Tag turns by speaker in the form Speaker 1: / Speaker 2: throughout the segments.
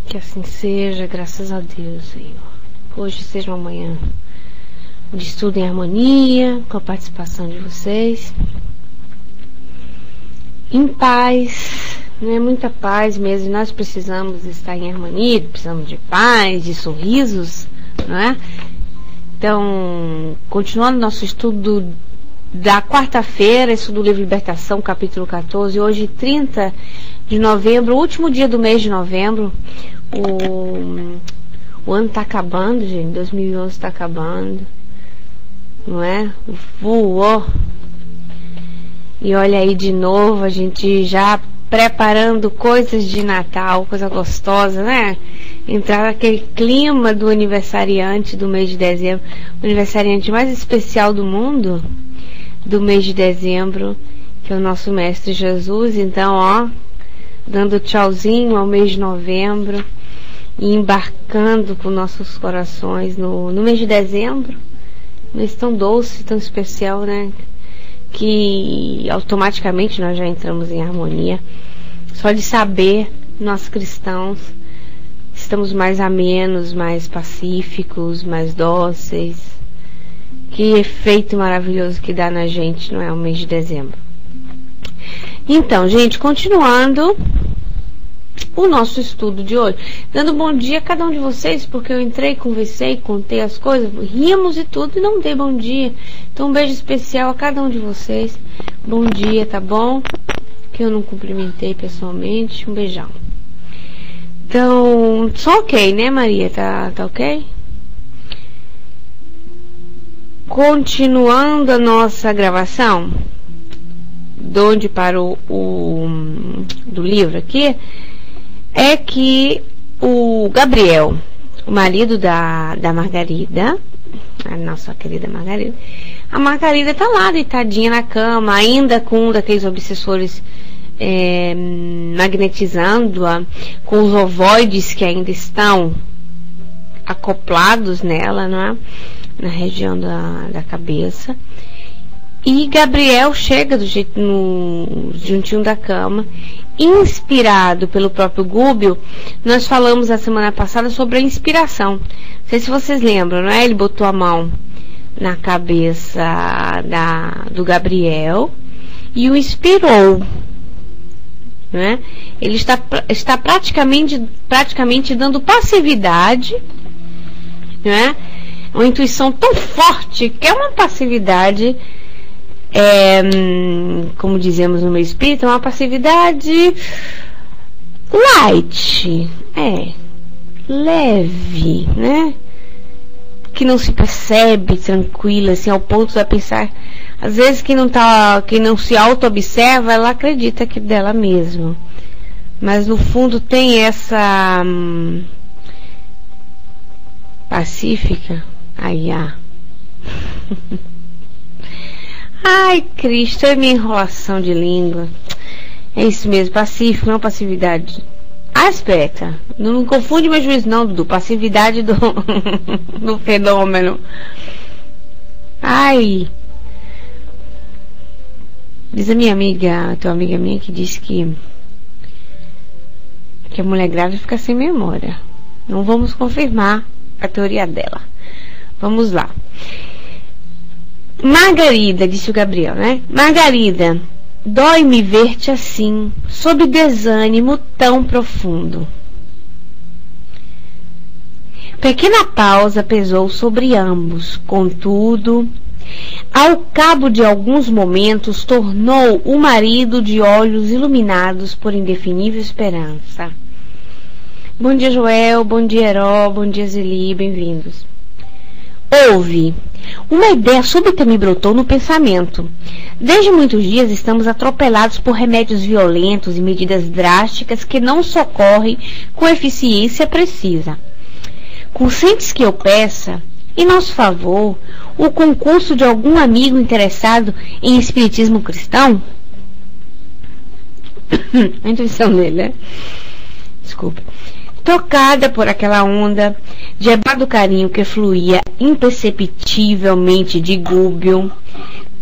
Speaker 1: Que assim seja, graças a Deus, Senhor. Hoje seja uma manhã de estudo em harmonia, com a participação de vocês. Em paz, né? Muita paz mesmo. Nós precisamos estar em harmonia, precisamos de paz, de sorrisos, não é? Então, continuando nosso estudo da quarta-feira, estudo do livro Libertação, capítulo 14, hoje 30 de novembro, o último dia do mês de novembro. O ano está acabando, gente, 2011 está acabando, não é? Voou. E olha aí de novo, a gente já preparando coisas de Natal, coisa gostosa, né? Entrar naquele clima do aniversariante do mês de dezembro, o aniversariante mais especial do mundo, do mês de dezembro, que é o nosso Mestre Jesus. Então, ó, dando tchauzinho ao mês de novembro e embarcando com nossos corações no mês de dezembro, um mês tão doce, tão especial, né? Que automaticamente nós já entramos em harmonia. Só de saber, nós cristãos estamos mais amenos, mais pacíficos, mais dóceis. Que efeito maravilhoso que dá na gente, não é? O mês de dezembro. Então, gente, continuando o nosso estudo de hoje, dando bom dia a cada um de vocês, porque eu entrei, conversei, contei as coisas, rimos e tudo, e não dei bom dia. Então um beijo especial a cada um de vocês. Bom dia, tá bom? Que eu não cumprimentei pessoalmente. Um beijão. Então, só ok, né, Maria? Tá ok? Continuando a nossa gravação, de onde parou do livro aqui, é que o Gabriel, o marido da Margarida, a nossa querida Margarida, a Margarida tá lá deitadinha na cama, ainda com um daqueles obsessores magnetizando-a, com os ovoides que ainda estão acoplados nela, não é? Na região da cabeça. E Gabriel chega do jeito juntinho da cama, inspirado pelo próprio Gúbio. Nós falamos a semana passada sobre a inspiração. Não sei se vocês lembram, não é? Ele botou a mão na cabeça do Gabriel e o inspirou, não é? Ele está praticamente dando passividade, não é? Uma intuição tão forte que é uma passividade, como dizemos no meu espírito, é uma passividade light, leve, né? Que não se percebe, tranquila, assim, ao ponto de pensar. Às vezes quem não se auto-observa, ela acredita que dela mesma. Mas no fundo tem essa pacífica. Ai, Cristo, é minha enrolação de língua. É isso mesmo, pacífico, não passividade. Aspecta. Não confunde meu juízo, não, Dudu. Passividade do fenômeno. Ai. Diz a minha amiga, tua amiga minha, que disse que a mulher grávida fica sem memória. Não vamos confirmar a teoria dela. Vamos lá. Margarida, disse o Gabriel, né? Margarida, dói-me ver-te assim, sob desânimo tão profundo. Pequena pausa pesou sobre ambos, contudo, ao cabo de alguns momentos, tornou o marido de olhos iluminados por indefinível esperança. Bom dia, Joel, bom dia, Heró, bom dia, Zeli, bem-vindos. Ouve, uma ideia súbita me brotou no pensamento. Desde muitos dias estamos atropelados por remédios violentos e medidas drásticas que não socorrem com eficiência precisa. Consentes que eu peça, em nosso favor, o concurso de algum amigo interessado em espiritismo cristão? A intuição dele, né? Desculpa. Tocada por aquela onda de amado carinho que fluía imperceptivelmente de Gúbio,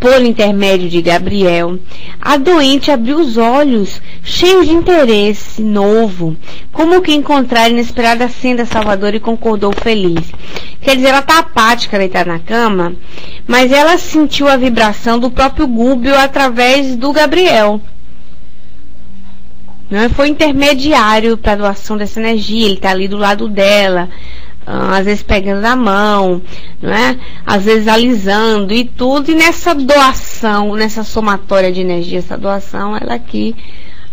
Speaker 1: Por intermédio de Gabriel, a doente abriu os olhos, cheio de interesse novo, como que encontrar a inesperada senda salvadora, e concordou feliz. Quer dizer, ela está apática, deitada na cama, mas ela sentiu a vibração do próprio Gúbio através do Gabriel. Não foi intermediário para a doação dessa energia, ele está ali do lado dela, às vezes pegando na mão, não é? Às vezes alisando e tudo, e nessa doação, nessa somatória de energia, essa doação, ela aqui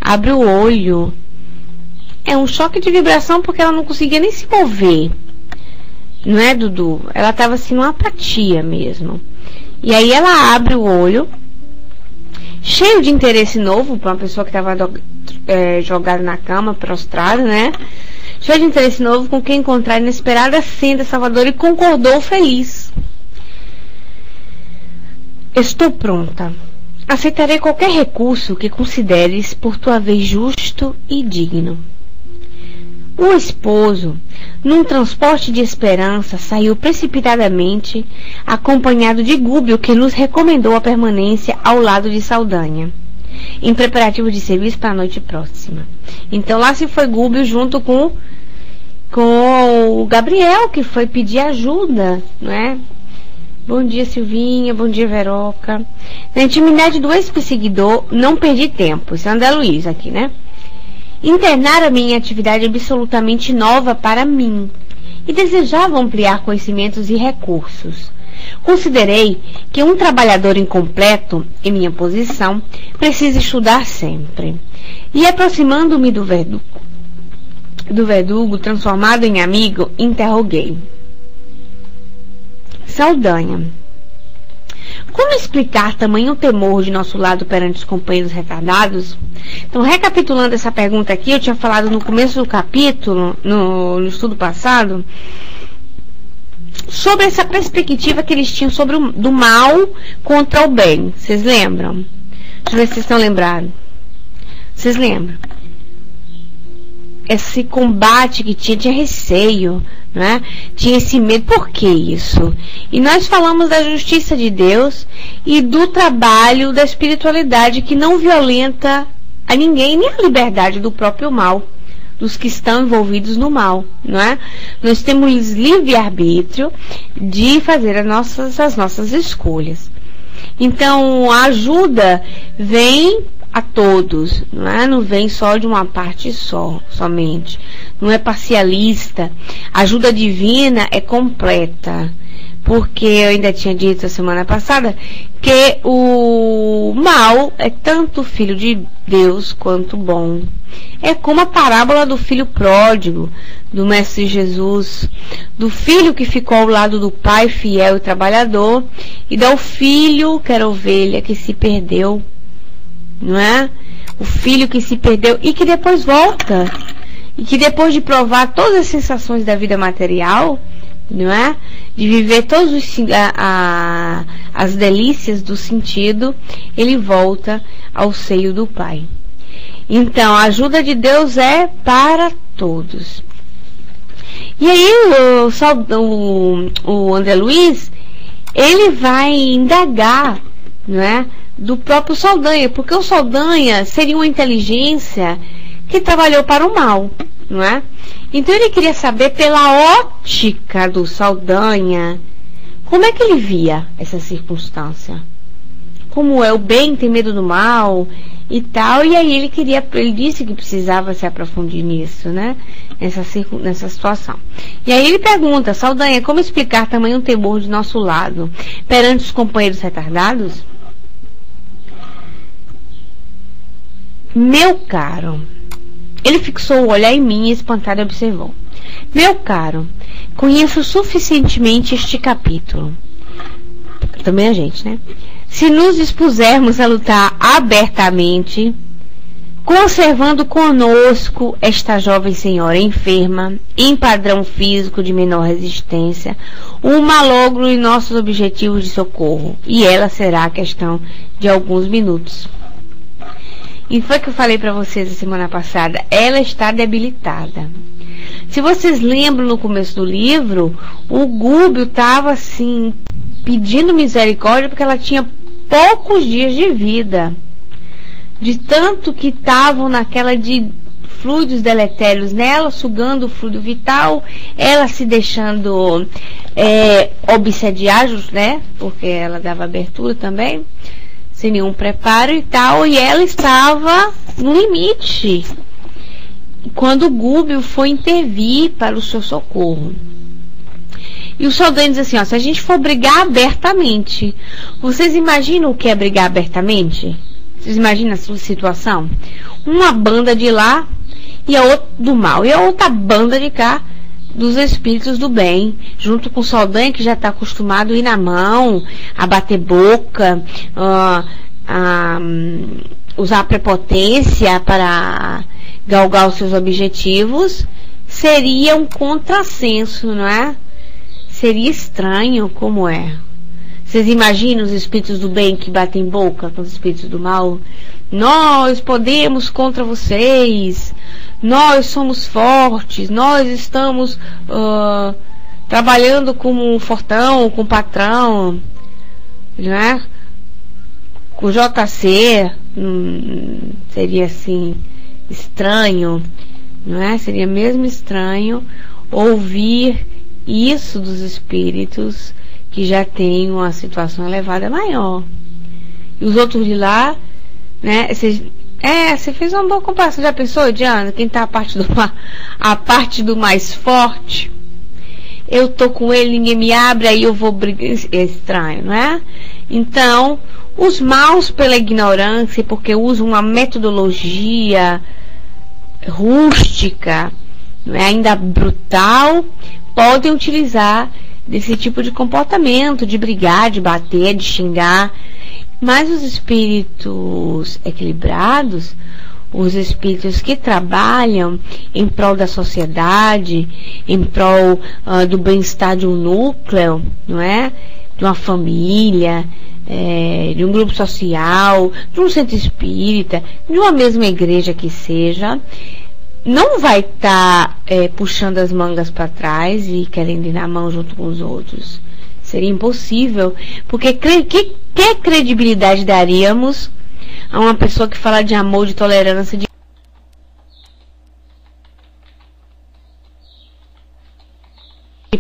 Speaker 1: abre o olho. É um choque de vibração porque ela não conseguia nem se mover, não é, Dudu? Ela estava assim numa apatia mesmo. E aí ela abre o olho, cheio de interesse novo para uma pessoa que estava jogada na cama, prostrada, né? Cheio de interesse novo com quem encontrar a inesperada senda salvadora, e concordou feliz. Estou pronta. Aceitarei qualquer recurso que consideres por tua vez justo e digno. O esposo, num transporte de esperança, saiu precipitadamente, acompanhado de Gúbio, que nos recomendou a permanência ao lado de Saldanha, em preparativo de serviço para a noite próxima. Então lá se foi Gúbio junto com o Gabriel, que foi pedir ajuda, não é? Bom dia, Silvinha, bom dia, Veroca. Na intimidade do ex-perseguidor, não perdi tempo. Isso é André Luiz aqui, né? Internara-me em atividade absolutamente nova para mim e desejava ampliar conhecimentos e recursos. Considerei que um trabalhador incompleto, em minha posição, precisa estudar sempre. E aproximando-me do verdugo, transformado em amigo, interroguei. Saldanha, como explicar tamanho temor de nosso lado perante os companheiros retardados? Então, recapitulando essa pergunta aqui, eu tinha falado no começo do capítulo, no estudo passado, sobre essa perspectiva que eles tinham sobre do mal contra o bem. Vocês lembram? Deixa eu ver se vocês estão lembrados. Vocês lembram? Esse combate que tinha receio, não é? Tinha esse medo. Por que isso? E nós falamos da justiça de Deus e do trabalho da espiritualidade que não violenta a ninguém, nem a liberdade do próprio mal, dos que estão envolvidos no mal, não é? Nós temos livre-arbítrio de fazer as nossas escolhas. Então, a ajuda vem a todos, não é? Não vem só de uma parte somente. Não é parcialista. A ajuda divina é completa. Porque eu ainda tinha dito a semana passada que o mal é tanto filho de Deus quanto bom. É como a parábola do filho pródigo, do Mestre Jesus, do filho que ficou ao lado do pai fiel e trabalhador, e do filho, que era ovelha, que se perdeu, não é? O filho que se perdeu e que depois volta, e que depois de provar todas as sensações da vida material, não é? De viver todos as delícias do sentido, ele volta ao seio do Pai. Então, a ajuda de Deus é para todos. E aí, o André Luiz, ele vai indagar, não é? Do próprio Saldanha, porque o Saldanha seria uma inteligência que trabalhou para o mal, não é? Então ele queria saber, pela ótica do Saldanha, como é que ele via essa circunstância. Como é o bem tem medo do mal e tal, e aí ele disse que precisava se aprofundir nisso, né? Nessa situação. E aí ele pergunta, Saldanha, como explicar tamanho temor de nosso lado perante os companheiros retardados? Meu caro, ele fixou o olhar em mim e espantado observou. Meu caro, conheço suficientemente este capítulo. Também a gente, né? Se nos dispusermos a lutar abertamente, conservando conosco esta jovem senhora enferma, em padrão físico de menor resistência, um malogro em nossos objetivos de socorro, e ela será a questão de alguns minutos. E foi que eu falei para vocês a semana passada, ela está debilitada. Se vocês lembram no começo do livro, o Gúbio estava assim, pedindo misericórdia porque ela tinha poucos dias de vida, de tanto que estavam naquela de fluidos deletérios nela, sugando o fluido vital, ela se deixando obsediar, né, porque ela dava abertura também, sem nenhum preparo e tal, e ela estava no limite quando o Gúbio foi intervir para o seu socorro. E o Saldanha diz assim, ó, se a gente for brigar abertamente, vocês imaginam o que é brigar abertamente? Vocês imaginam a sua situação? Uma banda de lá e a outra do mal, e a outra banda de cá dos espíritos do bem, junto com o Saldanha, que já está acostumado a ir na mão, a bater boca, a usar a prepotência para galgar os seus objetivos. Seria um contrassenso, não é? Seria estranho como é. Vocês imaginam os espíritos do bem que batem boca com os espíritos do mal? Nós podemos contra vocês, nós somos fortes, nós estamos trabalhando com o fortão, com o patrão, não é? Com o JC, seria assim, estranho, não é? Seria mesmo estranho ouvir isso dos espíritos que já tem uma situação elevada maior. E os outros de lá, né? Você fez uma boa comparação. Já pensou, Diana? Quem tá a parte do mais forte? Eu tô com ele, ninguém me abre, aí eu vou brigar. É estranho, não é? Então, os maus pela ignorância, porque usam uma metodologia rústica, não é? Ainda brutal, podem utilizar desse tipo de comportamento, de brigar, de bater, de xingar. Mas os espíritos equilibrados, os espíritos que trabalham em prol da sociedade, em prol do bem-estar de um núcleo, não é? De uma família, de um grupo social, de um centro espírita, de uma mesma igreja que seja, não vai estar puxando as mangas para trás e querendo ir na mão junto com os outros. Seria impossível, porque que credibilidade daríamos a uma pessoa que fala de amor, de tolerância, de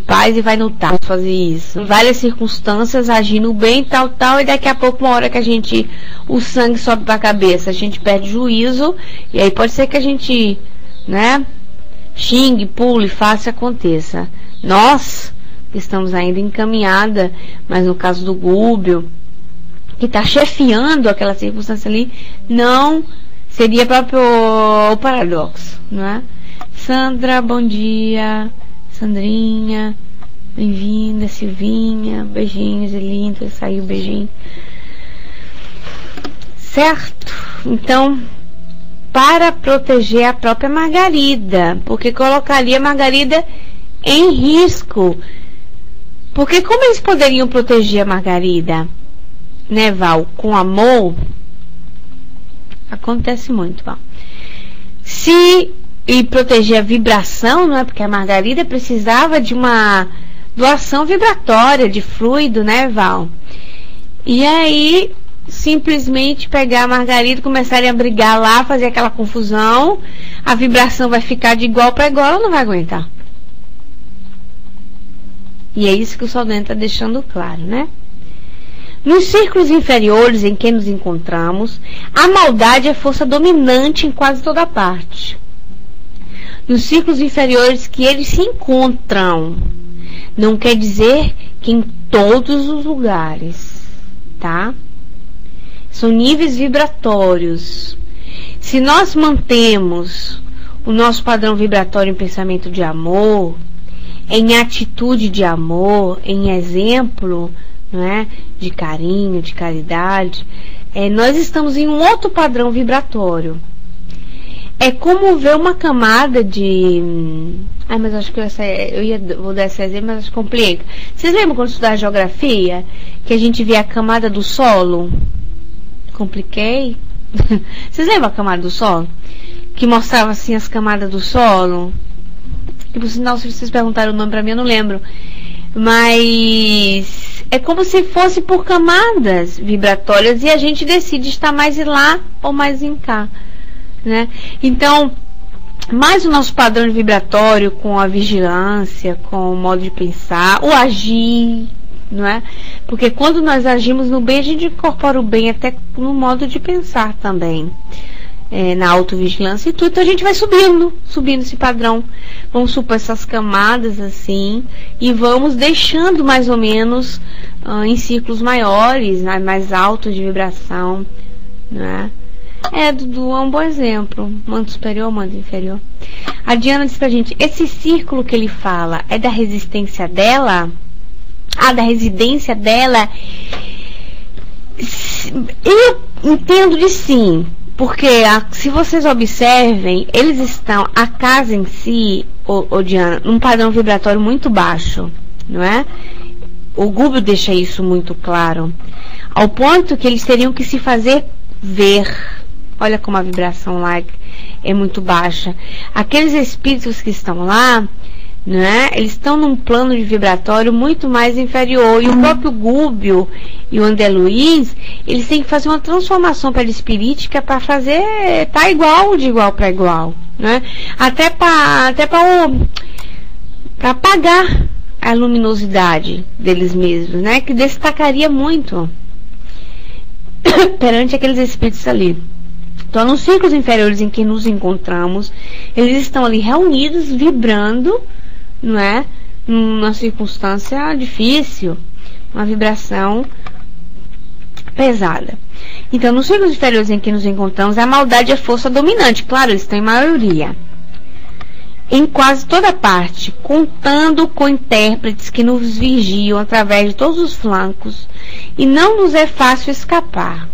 Speaker 1: paz e vai no tato fazer isso? Em várias circunstâncias, agindo bem, tal, e daqui a pouco, uma hora que o sangue sobe para a cabeça, a gente perde juízo, e aí pode ser que a gente, né, xingue, pule, faça, aconteça. Nós estamos ainda encaminhada, mas no caso do Gúbio, que está chefiando aquela circunstância ali, não seria próprio o paradoxo, não é? Sandra, bom dia. Sandrinha, bem-vinda. Silvinha, beijinhos, lindo, saiu beijinho. Certo? Então, para proteger a própria Margarida, porque colocaria a Margarida em risco. Porque como eles poderiam proteger a Margarida, né, Val? Com amor? Acontece muito, Val. E proteger a vibração, não é? Porque a Margarida precisava de uma doação vibratória de fluido, né, Val? E aí, simplesmente pegar a Margarida, começarem a brigar lá, fazer aquela confusão, a vibração vai ficar de igual para igual, ela não vai aguentar. E é isso que o Saldanha está deixando claro, né? Nos círculos inferiores em que nos encontramos, a maldade é força dominante em quase toda parte. Nos círculos inferiores que eles se encontram, não quer dizer que em todos os lugares, tá? São níveis vibratórios. Se nós mantemos o nosso padrão vibratório em pensamento de amor, em atitude de amor, em exemplo, não é? De carinho, de caridade, nós estamos em um outro padrão vibratório. É como ver uma camada de... mas acho que vou dar esse exemplo, mas acho que complica. Vocês lembram quando estudar geografia, que a gente vê a camada do solo? Compliquei? Vocês lembram a camada do solo? Que mostrava assim as camadas do solo? Que por sinal, se vocês perguntaram o nome pra mim, eu não lembro. Mas É como se fosse por camadas vibratórias e a gente decide estar mais lá ou mais em cá, né? Então, mais o nosso padrão vibratório com a vigilância, com o modo de pensar, o agir, não é? Porque quando nós agimos no bem, a gente incorpora o bem até no modo de pensar também. Na autovigilância e tudo, então a gente vai subindo esse padrão, vamos supor essas camadas assim, e vamos deixando mais ou menos em círculos maiores, né, mais altos de vibração, né? Dudu é um bom exemplo, manto superior, manto inferior. A Diana diz pra gente, esse círculo que ele fala é da resistência dela? Da residência dela? Eu entendo de sim. Porque se vocês observem, eles estão, a casa em si, Diana, num padrão vibratório muito baixo, não é? O Gúbio deixa isso muito claro, ao ponto que eles teriam que se fazer ver. Olha como a vibração lá é muito baixa. Aqueles espíritos que estão lá, né, eles estão num plano de vibratório muito mais inferior, e o próprio Gúbio e o André Luiz, eles têm que fazer uma transformação perispirítica para fazer tá igual, de igual para igual, né? Até para apagar a luminosidade deles mesmos, né, que destacaria muito perante aqueles espíritos ali. Então, nos círculos inferiores em que nos encontramos, eles estão ali reunidos, vibrando, não é? Numa circunstância difícil, uma vibração pesada. Então, nos círculos inferiores em que nos encontramos, a maldade é a força dominante. Claro, eles estão em maioria. Em quase toda parte, contando com intérpretes que nos vigiam através de todos os flancos, e não nos é fácil escapar.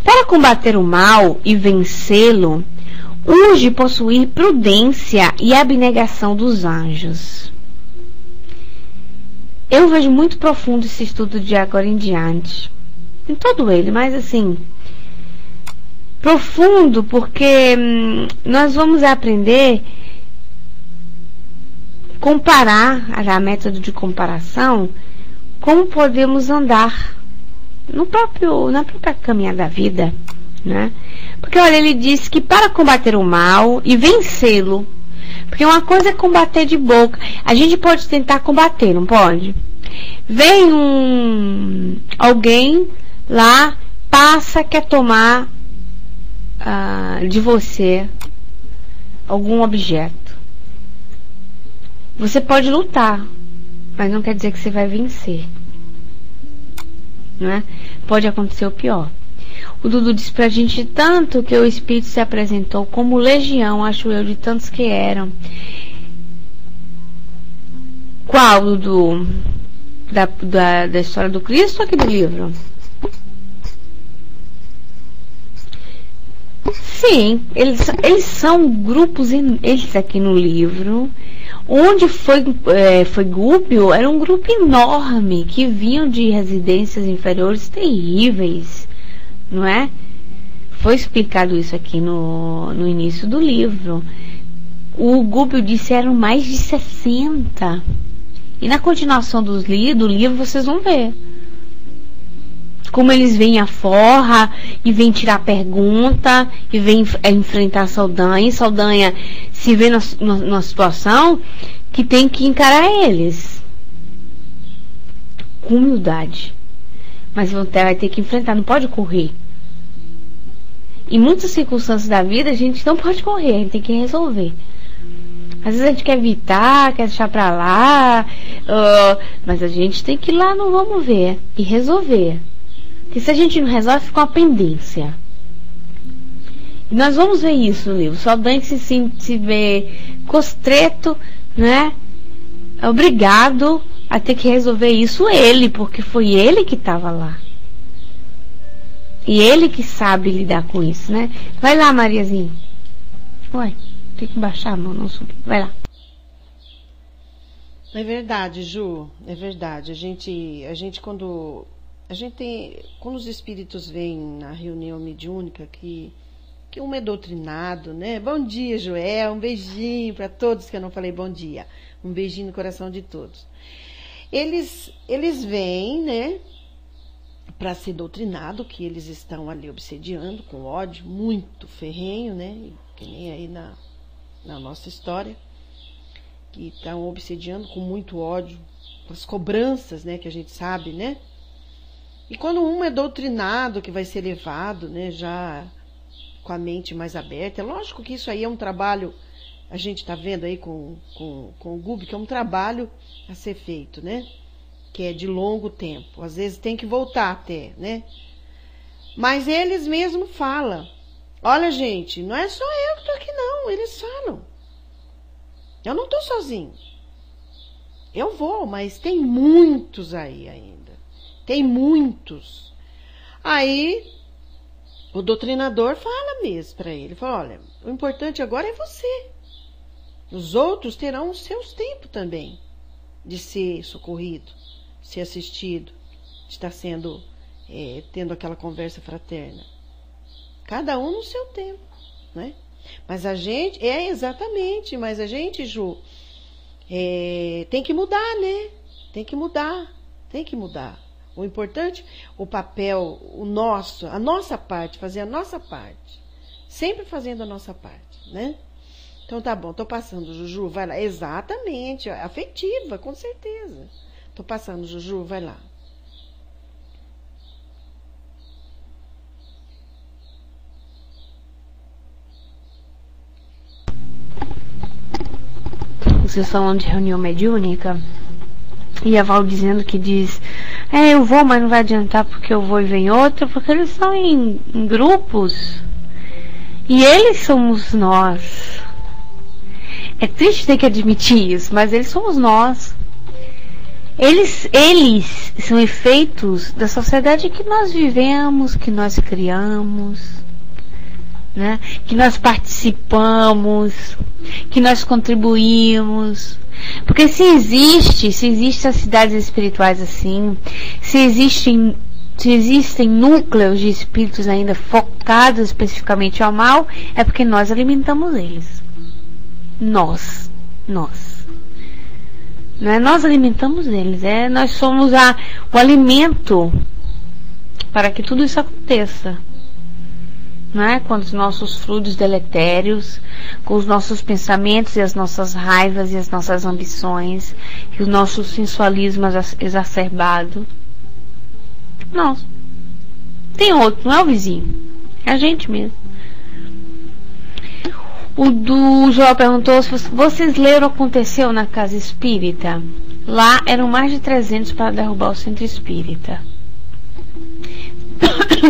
Speaker 1: Para combater o mal e vencê-lo, urge possuir prudência e abnegação dos anjos. Eu vejo muito profundo esse estudo de agora em diante. Em todo ele, mas assim, profundo, porque nós vamos aprender comparar, a método de comparação, como podemos andar na própria caminhada da vida, né? Porque olha, ele diz que para combater o mal e vencê-lo, porque uma coisa é combater de boca, a gente pode tentar combater, não pode? Vem alguém lá, passa, quer tomar de você algum objeto. Você pode lutar, mas não quer dizer que você vai vencer, não é? Pode acontecer o pior. O Dudu disse pra gente tanto que o Espírito se apresentou como legião, acho eu, de tantos que eram. Qual, Dudu? Da história do Cristo ou aqui do livro? Sim, eles são grupos, eles aqui no livro, onde foi Gúbio, era um grupo enorme, que vinham de residências inferiores terríveis, não é? Foi explicado isso aqui no início do livro. O Gúbio disse que eram mais de 60. E na continuação do livro vocês vão ver como eles vêm à forra e vêm tirar pergunta e vêm enfrentar Saldanha. E Saldanha se vê numa situação que tem que encarar eles com humildade, mas vai ter que enfrentar, não pode correr. Em muitas circunstâncias da vida a gente não pode correr, a gente tem que resolver. Às vezes a gente quer evitar, quer deixar pra lá, mas a gente tem que ir lá no vamos ver e resolver. Porque se a gente não resolve, fica uma pendência. E nós vamos ver isso no livro. Só bem que se vê costreto, né? Obrigado a ter que resolver isso ele, porque foi ele que estava lá. E ele que sabe lidar com isso, né? Vai lá, Mariazinha. Ué, tem que baixar a mão, não subir. Vai lá.
Speaker 2: É verdade, Ju. É verdade. A gente quando os espíritos vêm na reunião mediúnica que um é doutrinado, né? Bom dia, Joel. Um beijinho para todos que eu não falei bom dia. Um beijinho no coração de todos. eles vêm, né, para ser doutrinado, que eles estão ali obsediando com ódio muito ferrenho, né, que nem aí na nossa história, que estão obsediando com muito ódio, com as cobranças, né, que a gente sabe, né. E quando um é doutrinado, que vai ser levado, né, já com a mente mais aberta, é lógico que isso aí é um trabalho, a gente está vendo aí com o Gubi, que é um trabalho a ser feito, né, que é de longo tempo, às vezes tem que voltar até, né, mas eles mesmos falam, olha gente, não é só eu que estou aqui não, eles falam, eu não estou sozinho, eu vou, mas tem muitos aí ainda. Tem muitos. Aí, o doutrinador fala mesmo para ele. Fala, olha, o importante agora é você. Os outros terão os seus tempos também. De ser socorrido, de ser assistido, de estar sendo, tendo aquela conversa fraterna. Cada um no seu tempo, né? Mas a gente, exatamente, mas a gente, Ju, tem que mudar, né? Tem que mudar. O importante, o papel, a nossa parte, fazer a nossa parte. Sempre fazendo a nossa parte, né? Então tá bom, tô passando, Juju, vai lá. Exatamente, afetiva, com certeza. Tô passando, Juju, vai lá.
Speaker 1: Vocês falando de reunião mediúnica, e a Val dizendo que diz, eu vou, mas não vai adiantar porque eu vou e vem outra, porque eles estão em grupos, e eles somos nós. É triste ter que admitir isso, mas eles somos nós. Eles são efeitos da sociedade que nós vivemos, que nós criamos, né? Que nós participamos, que nós contribuímos. Porque se existem as cidades espirituais assim, se existem núcleos de espíritos ainda focados especificamente ao mal, é porque nós alimentamos eles. Nós. Não é? Nós alimentamos eles, nós somos o alimento para que tudo isso aconteça. Não é? Com os nossos fluidos deletérios, com os nossos pensamentos e as nossas raivas e as nossas ambições, e o nosso sensualismo exacerbado. Nós. Tem outro, não é o vizinho, é a gente mesmo. O do João perguntou se vocês leram o que aconteceu na casa espírita. Lá eram mais de 300 para derrubar o centro espírita.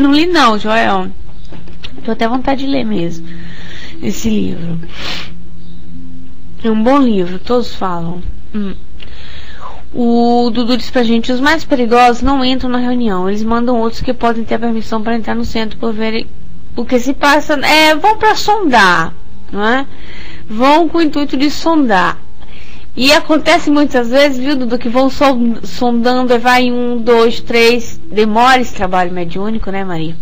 Speaker 1: Não li não, Joel. Tô até vontade de ler mesmo esse livro. É um bom livro, todos falam. O Dudu disse pra gente, os mais perigosos não entram na reunião, eles mandam outros que podem ter a permissão para entrar no centro por verem o que se passa. Vão para sondar, não é? Vão com o intuito de sondar. E acontece muitas vezes, viu, Dudu, que vão sondando, e vai 1, 2, 3, demora esse trabalho mediúnico, né, Maria?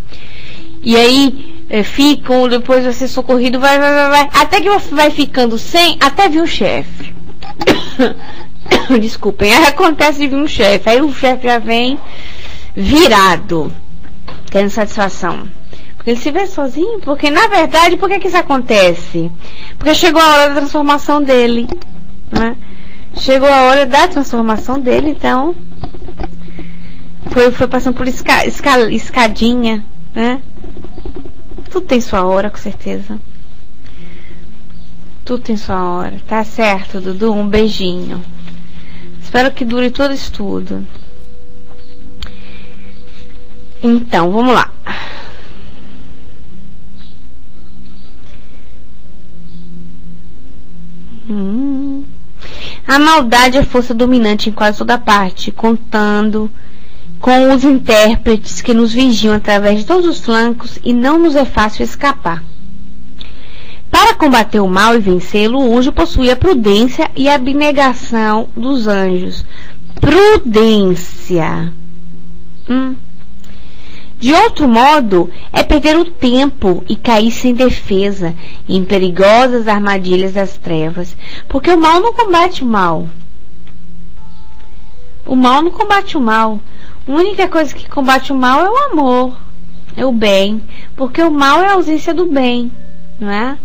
Speaker 1: E aí ficam, depois vai ser socorrido, vai, até que vai ficando sem, até vir um chefe. Desculpem, aí acontece de vir um chefe, aí o chefe já vem virado, tendo satisfação. Porque ele se vê sozinho, porque na verdade, por que isso acontece? Porque chegou a hora da transformação dele, né? Chegou a hora da transformação dele, então foi passando por escadinha, né? Tudo tem sua hora, com certeza. Tudo tem sua hora. Tá certo, Dudu? Um beijinho. Espero que dure todo o estudo. Então, vamos lá. A maldade é força dominante em quase toda parte, contando com os intérpretes que nos vigiam através de todos os flancos e não nos é fácil escapar. Para combater o mal e vencê-lo, o anjo possui a prudência e a abnegação dos anjos. Prudência. De outro modo, é perder o tempo e cair sem defesa em perigosas armadilhas das trevas, porque o mal não combate o mal. O mal não combate o mal. A única coisa que combate o mal é o amor, é o bem, porque o mal é a ausência do bem, não é?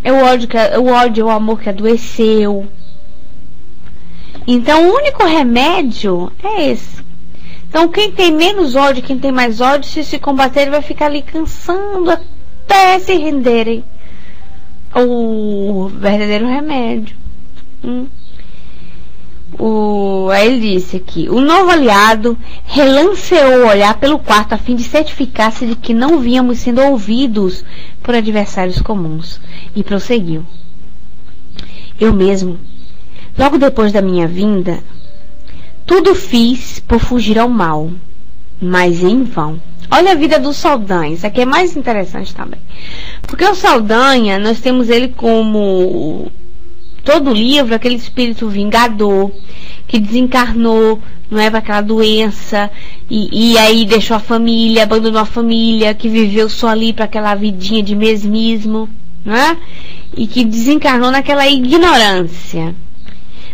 Speaker 1: É o ódio, é o amor que adoeceu. Então o único remédio é esse. Então quem tem menos ódio, quem tem mais ódio, se combater, ele vai ficar ali cansando até se renderem. O verdadeiro remédio. Aí ele disse aqui: o novo aliado relanceou o olhar pelo quarto a fim de certificar-se de que não víamos sendo ouvidos por adversários comuns, e prosseguiu: eu mesmo, logo depois da minha vinda, tudo fiz por fugir ao mal, mas em vão. Olha a vida do Saldanha, isso aqui é mais interessante também, porque o Saldanha, nós temos ele como todo o livro, aquele espírito vingador que desencarnou, não é, para aquela doença, e aí deixou a família, abandonou a família, que viveu só ali para aquela vidinha de mesmismo, não é? E que desencarnou naquela ignorância.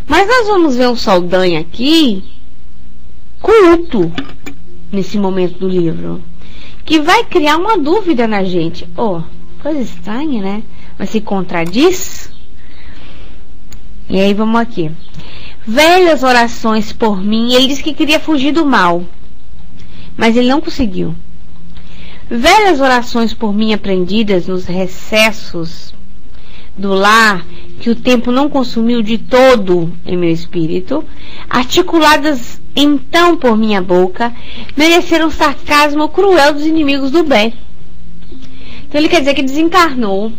Speaker 1: Mas nós vamos ver um Saldanha aqui culto nesse momento do livro, que vai criar uma dúvida na gente. Coisa estranha, né? Mas se contradiz. E aí vamos aqui. Velhas orações por mim. Ele disse que queria fugir do mal, mas ele não conseguiu. Velhas orações por mim aprendidas nos recessos do lar, que o tempo não consumiu de todo em meu espírito, articuladas então por minha boca, mereceram sarcasmo cruel dos inimigos do bem. Então ele quer dizer que desencarnou,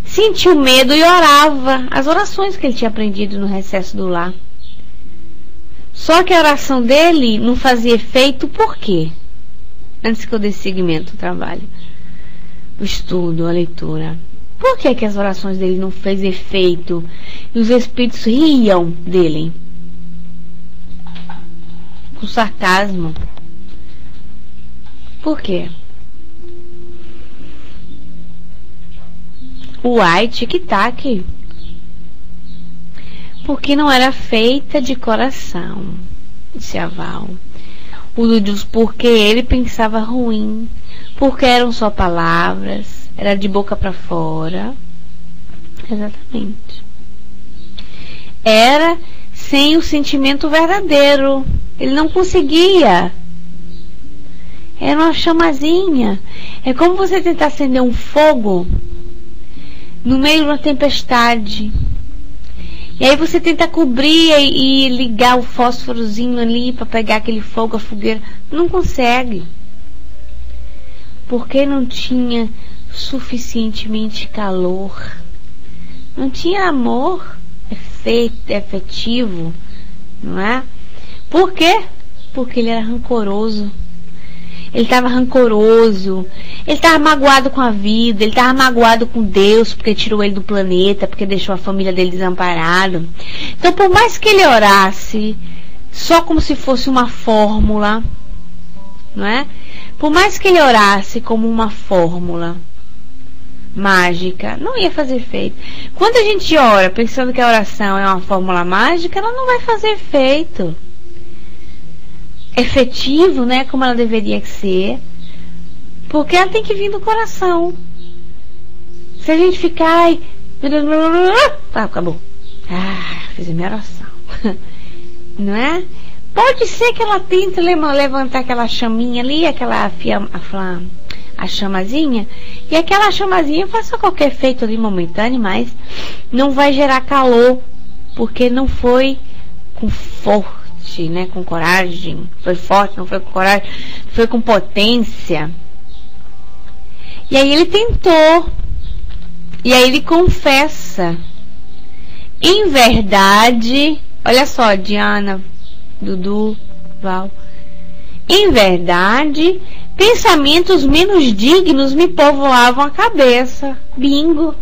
Speaker 1: sentiu medo e orava as orações que ele tinha aprendido no recesso do lar. Só que a oração dele não fazia efeito. Por quê? Antes que eu dê seguimento ao trabalho, o estudo, a leitura. Por que que as orações dele não fez efeito e os espíritos riam dele? Com sarcasmo. Por quê? O ai, tic-tac. Porque não era feita de coração, disse Aval. O Lúdius, porque ele pensava ruim, porque eram só palavras, era de boca para fora. Exatamente. Era sem o sentimento verdadeiro. Ele não conseguia. Era uma chamazinha. É como você tentar acender um fogo no meio de uma tempestade. E aí você tenta cobrir e ligar o fósforozinho ali para pegar aquele fogo, a fogueira. Não consegue. Porque não tinha suficientemente calor. Não tinha amor efetivo. Não é? Por quê? Porque ele era rancoroso. Ele estava rancoroso, ele estava magoado com a vida, ele estava magoado com Deus, porque tirou ele do planeta, porque deixou a família dele desamparado. Então, por mais que ele orasse, só como se fosse uma fórmula, não é? Por mais que ele orasse como uma fórmula mágica, não ia fazer efeito. Quando a gente ora pensando que a oração é uma fórmula mágica, ela não vai fazer efeito efetivo, né, como ela deveria ser, porque ela tem que vir do coração. Se a gente ficar acabou, fiz a minha oração, não é? Pode ser que ela tente levantar aquela chaminha ali, a chamazinha, e aquela chamazinha faça qualquer efeito ali momentâneo, mas não vai gerar calor, porque não foi com força, né, com coragem. Foi forte, não foi com coragem, foi com potência. E aí ele tentou, e aí ele confessa: em verdade, olha só, Diana, Dudu, Val, em verdade, pensamentos menos dignos me povoavam a cabeça. Bingo.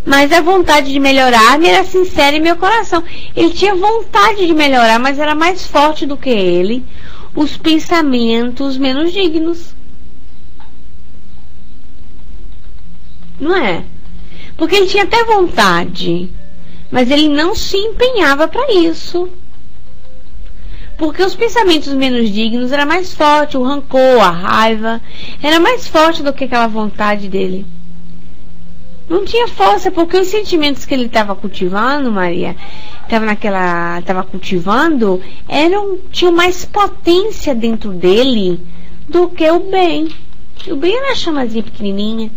Speaker 1: Mas a vontade de melhorar era sincera em meu coração. Ele tinha vontade de melhorar, mas era mais forte do que ele os pensamentos menos dignos. Não é? Porque ele tinha até vontade, Mas ele não se empenhava para isso. Porque os pensamentos menos dignos era mais forte, o rancor, a raiva, era mais forte do que aquela vontade dele. Não tinha força, porque os sentimentos que ele estava cultivando, Maria, estava cultivando, tinham mais potência dentro dele do que o bem. O bem era a chamazinha pequenininha.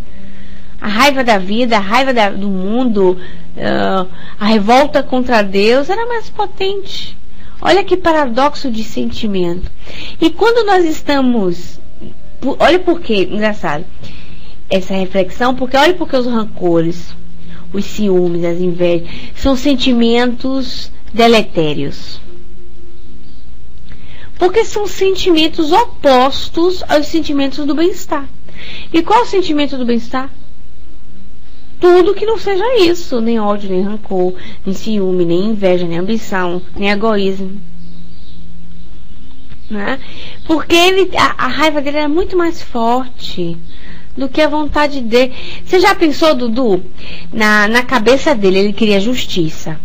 Speaker 1: A raiva da vida, a raiva do mundo, a revolta contra Deus era mais potente. Olha que paradoxo de sentimento. E quando nós estamos... Olha por quê, engraçado, essa reflexão, porque olha porque os rancores, os ciúmes, as invejas, são sentimentos deletérios. Porque são sentimentos opostos aos sentimentos do bem-estar. E qual é o sentimento do bem-estar? Tudo que não seja isso, nem ódio, nem rancor, nem ciúme, nem inveja, nem ambição, nem egoísmo. Né? Porque a raiva dele era muito mais forte do que a vontade dele. Você já pensou, Dudu? Na cabeça dele, ele queria justiça.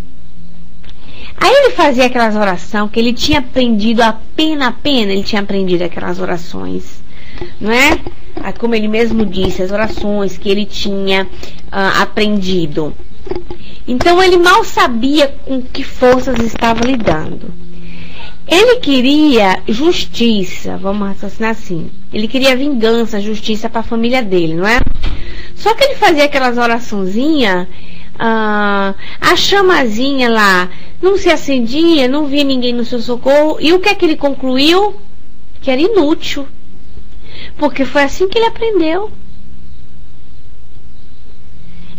Speaker 1: Aí ele fazia aquelas orações que ele tinha aprendido a pena, ele tinha aprendido aquelas orações, não é? Como ele mesmo disse, as orações que ele tinha aprendido. Então ele mal sabia com que forças estava lidando. Ele queria justiça, vamos raciocinar assim. Ele queria vingança, justiça para a família dele, não é? Só que ele fazia aquelas oraçõezinhas, a chamazinha lá não se acendia, não via ninguém no seu socorro. E o que é que ele concluiu? Que era inútil. Porque foi assim que ele aprendeu.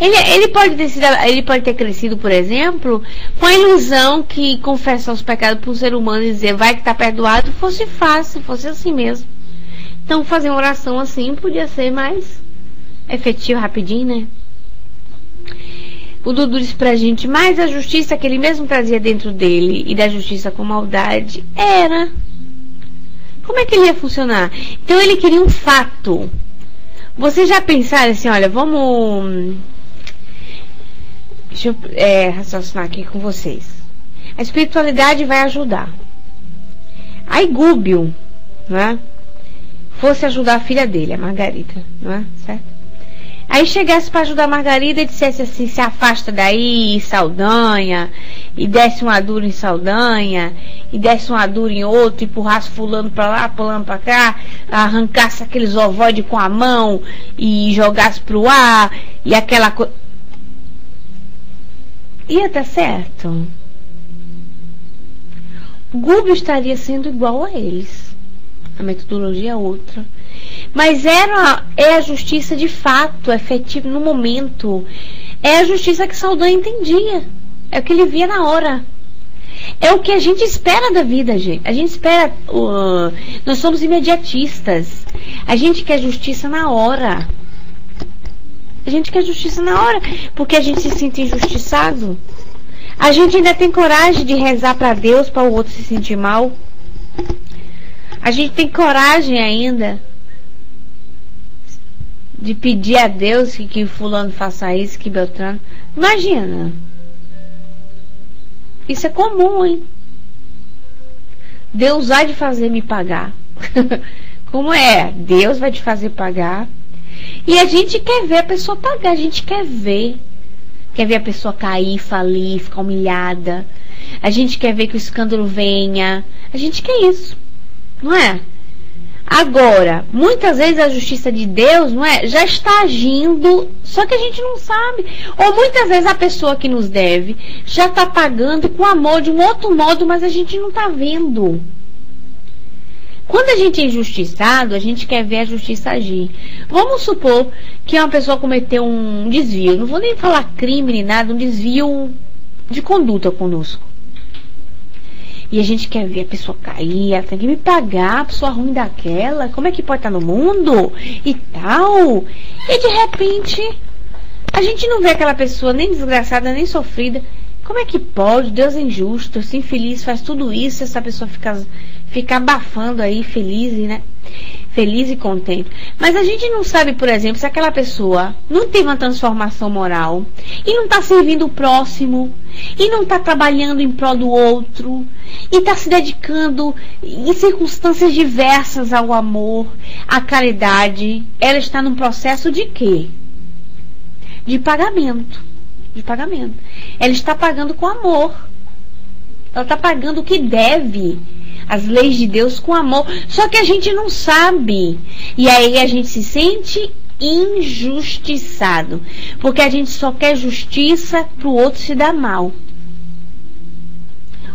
Speaker 1: Ele pode ter crescido, por exemplo, com a ilusão que confessar os pecados para um ser humano e dizer vai que está perdoado fosse fácil, fosse assim mesmo. Então fazer uma oração assim podia ser mais efetivo, rapidinho, né? O Dudu disse pra gente, mas a justiça que ele mesmo trazia dentro dele e da justiça com maldade era... Como é que ele ia funcionar? Então ele queria um fato. Vocês já pensaram assim, olha, vamos... Deixa eu raciocinar aqui com vocês. A espiritualidade vai ajudar. Aí Gúbio, não é? Fosse ajudar a filha dele, a Margarida, não é? Certo? Aí chegasse para ajudar a Margarida e dissesse assim, se afasta daí, Saldanha, e desse uma dura em Saldanha, e desse uma dura em outro, e empurrasse fulano para lá, pulando para cá, arrancasse aqueles ovoides com a mão, e jogasse pro ar, e aquela coisa... Ia dar certo? O Gúbio estaria sendo igual a eles. A metodologia é outra. Mas é a justiça de fato, efetiva no momento. É a justiça que Saldanha entendia. É o que ele via na hora. É o que a gente espera da vida, gente. A gente espera... nós somos imediatistas. A gente quer justiça na hora. A gente quer justiça na hora. Porque a gente se sente injustiçado. A gente ainda tem coragem de rezar para Deus para o outro se sentir mal. A gente tem coragem ainda de pedir a Deus que fulano faça isso, que Beltrano. Imagina. Isso é comum, hein? Deus vai te fazer me pagar. Como é? Deus vai te fazer pagar. E a gente quer ver a pessoa pagar. A gente quer ver. Quer ver a pessoa cair, falir, ficar humilhada. A gente quer ver que o escândalo venha. A gente quer isso. Não é? Agora, muitas vezes a justiça de Deus, não é, já está agindo, só que a gente não sabe. Ou muitas vezes a pessoa que nos deve já está pagando com amor de um outro modo, mas a gente não está vendo. Quando a gente é injustiçado, a gente quer ver a justiça agir. Vamos supor que uma pessoa cometeu um desvio, não vou nem falar crime nem nada, um desvio de conduta conosco. E a gente quer ver a pessoa cair, ela tem que me pagar, a pessoa ruim daquela, como é que pode estar no mundo? E tal. E de repente, a gente não vê aquela pessoa nem desgraçada, nem sofrida. Como é que pode? Deus é injusto, assim, infeliz, faz tudo isso, essa pessoa fica abafando aí, feliz, né? Feliz e contente. Mas a gente não sabe, por exemplo, se aquela pessoa não teve uma transformação moral e não está servindo o próximo e não está trabalhando em prol do outro e está se dedicando em circunstâncias diversas ao amor, à caridade. Ela está num processo de quê? De pagamento. De pagamento. Ela está pagando com amor. Ela está pagando o que deve. As leis de Deus com amor. Só que a gente não sabe. E aí a gente se sente injustiçado. Porque a gente só quer justiça para o outro se dar mal.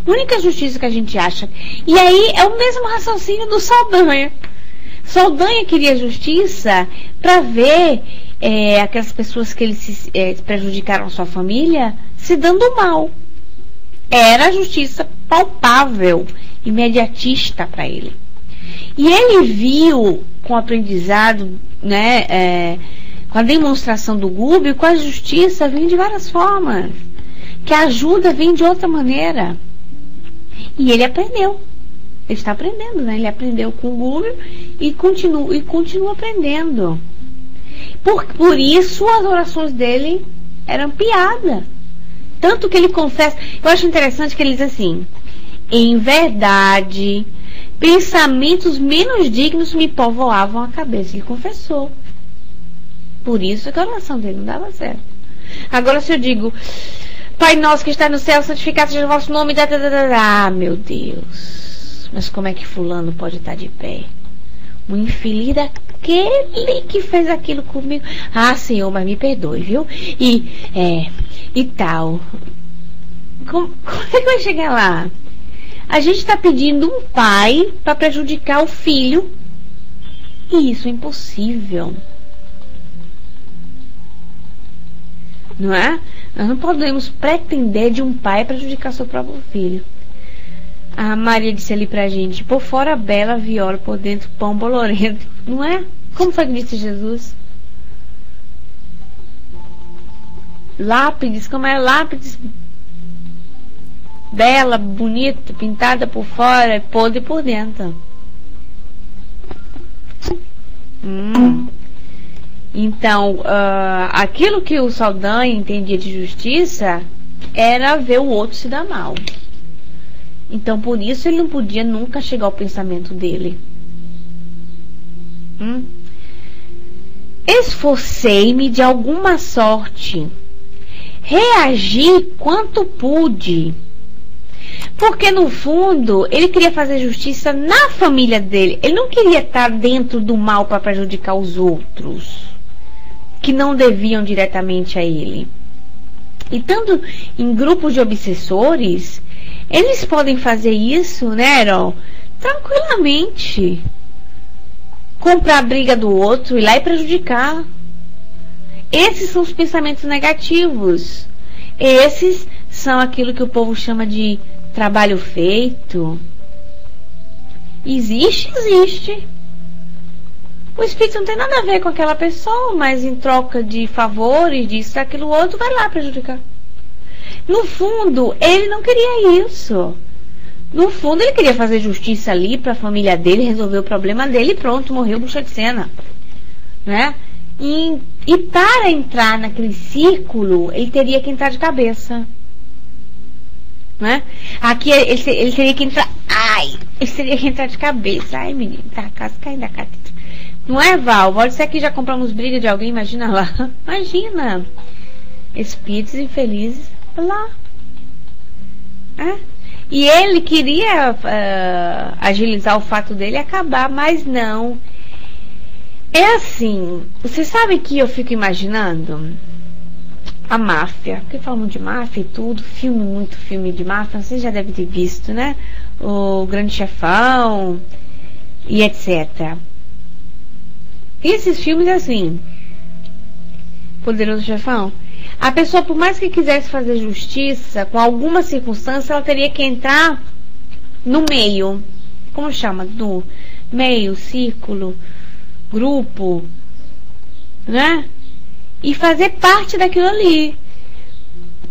Speaker 1: A única justiça que a gente acha. E aí é o mesmo raciocínio do Saldanha. Saldanha queria justiça para ver aquelas pessoas que eles prejudicaram a sua família se dando mal. Era a justiça palpável, imediatista para ele. E ele viu com o aprendizado, né, com a demonstração do Gubbio, que a justiça vem de várias formas, que a ajuda vem de outra maneira. E ele aprendeu. Ele está aprendendo, né? Ele aprendeu com o Gubbio e continua aprendendo. Por isso as orações dele eram piada. Tanto que ele confessa. Eu acho interessante que ele diz assim: em verdade, pensamentos menos dignos me povoavam a cabeça. Ele confessou. Por isso que a oração dele não dava certo. Agora, se eu digo: Pai nosso que está no céu, santificado seja o vosso nome. Ah, meu Deus. Mas como é que fulano pode estar de pé? O infeliz daquele que fez aquilo comigo. Ah, Senhor, mas me perdoe, viu? E tal. Como é que vai chegar lá? A gente está pedindo um pai para prejudicar o filho. E isso é impossível. Não é? Nós não podemos pretender de um pai prejudicar seu próprio filho. A Maria disse ali pra gente: por fora bela viola, por dentro pão bolorento. Não é? Como foi que disse Jesus? Lápides, como é? Lápides bela, bonita, pintada por fora, podre por dentro. Então, aquilo que o Saldanha entendia de justiça era ver o outro se dar mal. Então, por isso, ele não podia nunca chegar ao pensamento dele. Esforcei-me de alguma sorte. Reagi quanto pude. Porque, no fundo, ele queria fazer justiça na família dele. Ele não queria estar dentro do mal para prejudicar os outros, que não deviam diretamente a ele. E tanto em grupos de obsessores, eles podem fazer isso, né, Erol? Tranquilamente. Comprar a briga do outro, ir lá e prejudicar. Esses são os pensamentos negativos. Esses são aquilo que o povo chama de trabalho feito. Existe. O espírito não tem nada a ver com aquela pessoa, mas em troca de favores, disso, daquilo outro, vai lá prejudicar. No fundo, ele não queria isso. No fundo, ele queria fazer justiça ali para a família dele, resolver o problema dele e pronto, morreu bucha de cena. Né? E para entrar naquele círculo, ele teria que entrar de cabeça. Né? Aqui ele teria que entrar. Ele teria que entrar de cabeça. Ai, menino, tá quase caindo a catedral. Não é, Val? Pode ser que já compramos briga de alguém, imagina lá. Imagina. Espíritos infelizes lá. E ele queria agilizar o fato dele e acabar, mas não. É assim, você sabe que eu fico imaginando a máfia, porque falam de máfia e tudo, muito filme de máfia, você já deve ter visto, né? O Grande Chefão e etc. E esses filmes assim, Poderoso Chefão, a pessoa, por mais que quisesse fazer justiça, com alguma circunstância, ela teria que entrar no meio. Como chama? No meio, círculo, grupo, né? E fazer parte daquilo ali.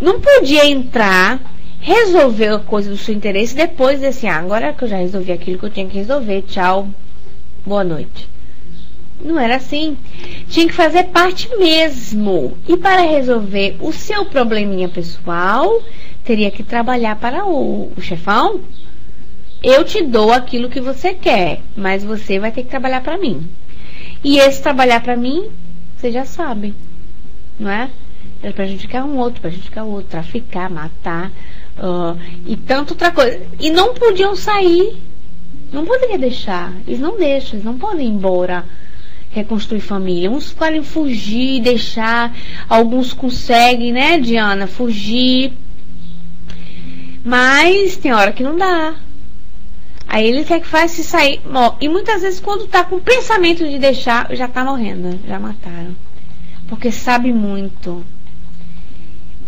Speaker 1: não podia entrar, resolver a coisa do seu interesse, depois de assim, agora que eu já resolvi aquilo que eu tinha que resolver, tchau, boa noite. Não era assim. Tinha que fazer parte mesmo. E para resolver o seu probleminha pessoal, teria que trabalhar para o chefão. Eu te dou aquilo que você quer, mas você vai ter que trabalhar para mim. E esse trabalhar para mim, você já sabe, não é? É prejudicar um outro, prejudicar o outro, traficar, matar, e tanta outra coisa. E não podiam sair, não poderia deixar. Eles não deixam, eles não podem ir embora, reconstruir família. Uns querem fugir, deixar, alguns conseguem, né, Diana, fugir. Mas tem hora que não dá. Aí ele quer que faça se sair. E muitas vezes quando tá com o pensamento de deixar, já tá morrendo, já mataram. Porque sabe muito.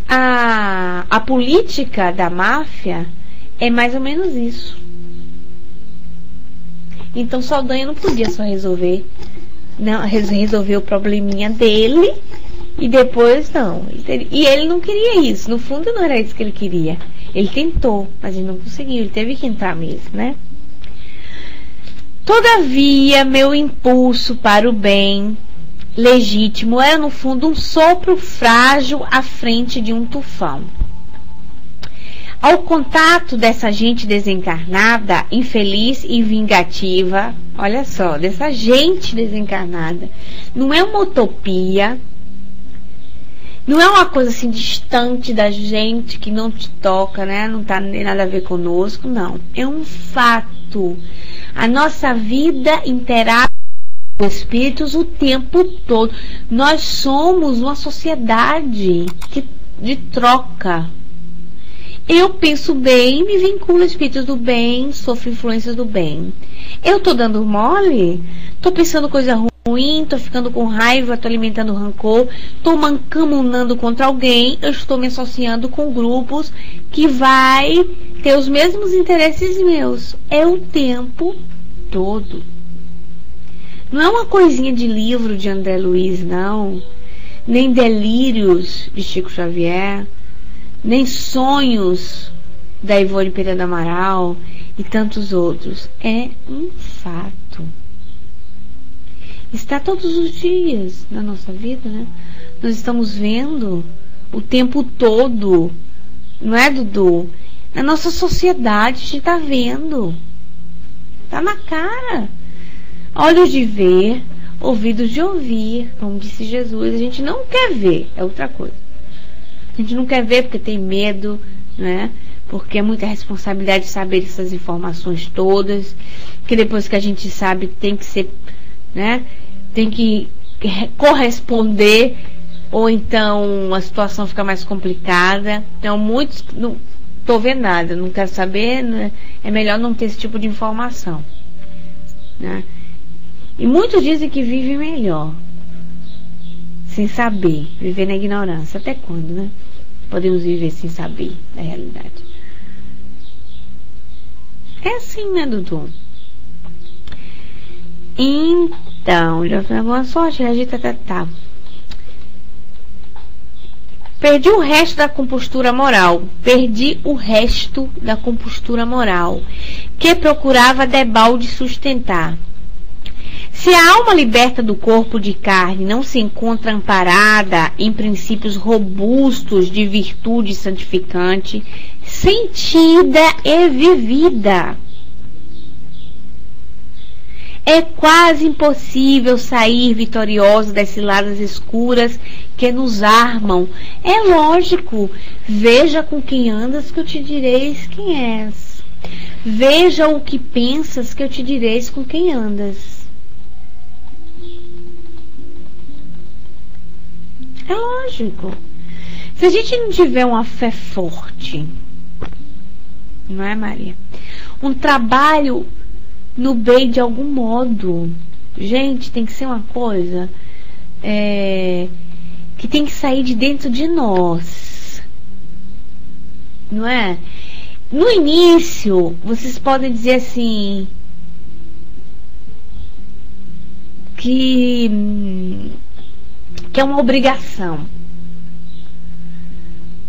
Speaker 1: A política da máfia é mais ou menos isso. Então Saldanha não podia só resolver o probleminha dele e depois não. E ele não queria isso. No fundo não era isso que ele queria. Ele tentou, mas ele não conseguiu. Ele teve que entrar mesmo, né? Todavia, meu impulso para o bem legítimo era, no fundo, um sopro frágil à frente de um tufão. Ao contato dessa gente desencarnada, infeliz e vingativa, olha só, dessa gente desencarnada, não é uma utopia, não é uma coisa assim distante da gente, que não te toca, né? Não tá nem nada a ver conosco, não. É um fato. A nossa vida interage com espíritos o tempo todo. Nós somos uma sociedade de troca. Eu penso bem, me vinculo a espíritos do bem, sofro influências do bem. Eu tô dando mole? Tô pensando coisa ruim, tô ficando com raiva, tô alimentando rancor, tô mancamunando contra alguém, eu estou me associando com grupos que vai ter os mesmos interesses meus. É o tempo todo. Não é uma coisinha de livro de André Luiz, não. Nem delírios de Chico Xavier, nem sonhos da Ivone Pereira do Amaral e tantos outros. É um fato. Está todos os dias na nossa vida, né? Nós estamos vendo o tempo todo, não é, Dudu? Na nossa sociedade, a gente está vendo. Está na cara. Olhos de ver, ouvidos de ouvir, como disse Jesus. A gente não quer ver, é outra coisa. A gente não quer ver porque tem medo, né? Porque é muita responsabilidade saber essas informações todas, que depois que a gente sabe tem que ser, né? Tem que corresponder, ou então a situação fica mais complicada. Então muitos não tô vendo nada, não quero saber, né? É melhor não ter esse tipo de informação, né? E muitos dizem que vivem melhor sem saber, viver na ignorância. Até quando, né? Podemos viver sem saber da realidade. É assim, né, Dudu? Então, já foi boa sorte, agita, tá. Perdi o resto da compostura moral. Que procurava debalde sustentar. Se a alma liberta do corpo de carne não se encontra amparada em princípios robustos de virtude santificante, sentida e vivida, é quase impossível sair vitoriosa das ciladas escuras que nos armam. É lógico. Veja com quem andas que eu te direis quem és. Veja o que pensas que eu te direis com quem andas. É lógico. Se a gente não tiver uma fé forte, não é, Maria? Um trabalho no bem de algum modo. Gente, tem que ser uma coisa que tem que sair de dentro de nós. Não é? No início, vocês podem dizer assim que é uma obrigação.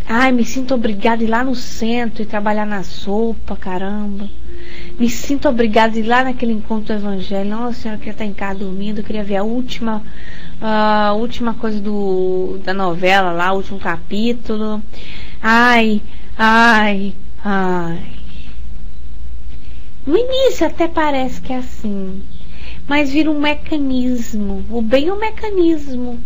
Speaker 1: Ai, me sinto obrigada a ir lá no centro e trabalhar na sopa, caramba. Me sinto obrigada a ir lá naquele encontro do evangelho. Nossa senhora, eu queria estar em casa dormindo, eu queria ver a última coisa da novela lá, o último capítulo. Ai. No início até parece que é assim, mas vira um mecanismo. O bem é um mecanismo,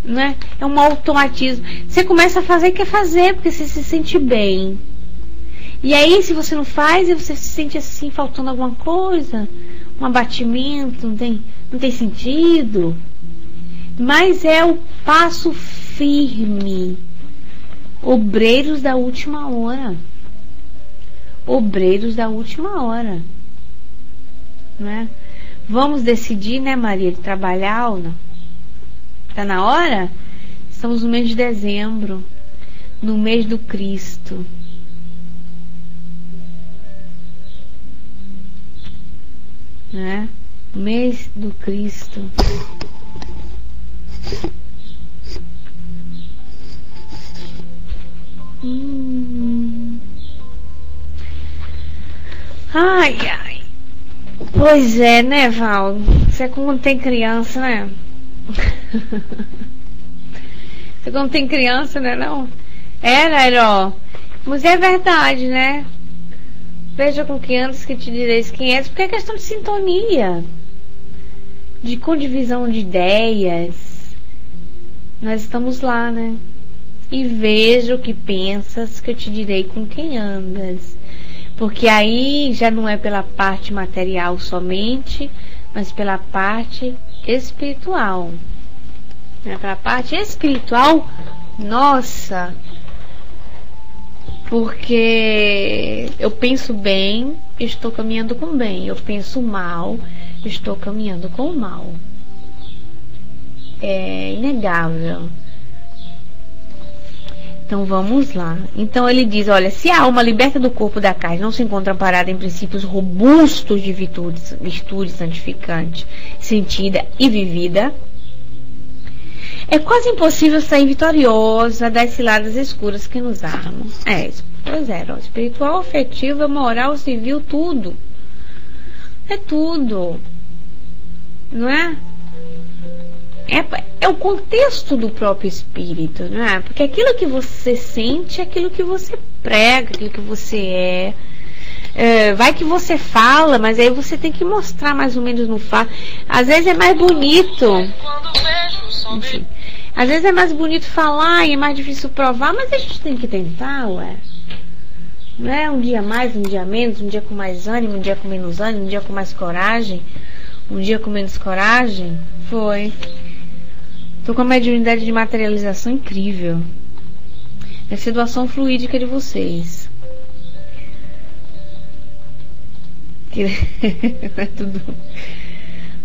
Speaker 1: né? É um automatismo. Você começa a fazer e quer fazer porque você se sente bem. E aí, se você não faz, você se sente assim, faltando alguma coisa, um abatimento, não tem sentido. Mas é o passo firme. Obreiros da última hora. Obreiros da última hora. Né? Vamos decidir, né, Maria, de trabalhar ou não? Tá na hora? Estamos no mês de dezembro, no mês do Cristo. Né? Mês do Cristo. Ai. Pois é, né, Val? Você quando tem criança, né? Você quando tem criança, né, não? Era, ó. Mas é verdade, né? Veja com que anos que te direis quem és, porque é questão de sintonia, de condivisão de ideias. Nós estamos lá, né? E veja o que pensas, que eu te direi com quem andas. Porque aí já não é pela parte material somente, mas pela parte espiritual. Pela parte espiritual, nossa, porque eu penso bem, estou caminhando com o bem. Eu penso mal, estou caminhando com o mal. É inegável. Então vamos lá. Então ele diz, olha, se a alma liberta do corpo da carne não se encontra amparada em princípios robustos de virtude santificante, sentida e vivida, é quase impossível sair vitoriosa das ciladas escuras que nos armam. Pois é, espiritual, afetiva, moral, civil, tudo. É tudo. Não é? É o contexto do próprio espírito, não é? Porque aquilo que você sente é aquilo que você prega, aquilo que você é. Vai que você fala, mas aí você tem que mostrar mais ou menos no fato. Às vezes é mais bonito. Enfim, às vezes é mais bonito falar e é mais difícil provar, mas a gente tem que tentar, ué. Não é um dia mais, um dia menos, um dia com mais ânimo, um dia com menos ânimo, um dia com mais coragem, um dia com menos coragem. Foi. Tô com uma mediunidade de materialização incrível. É a doação fluídica de vocês. É tudo.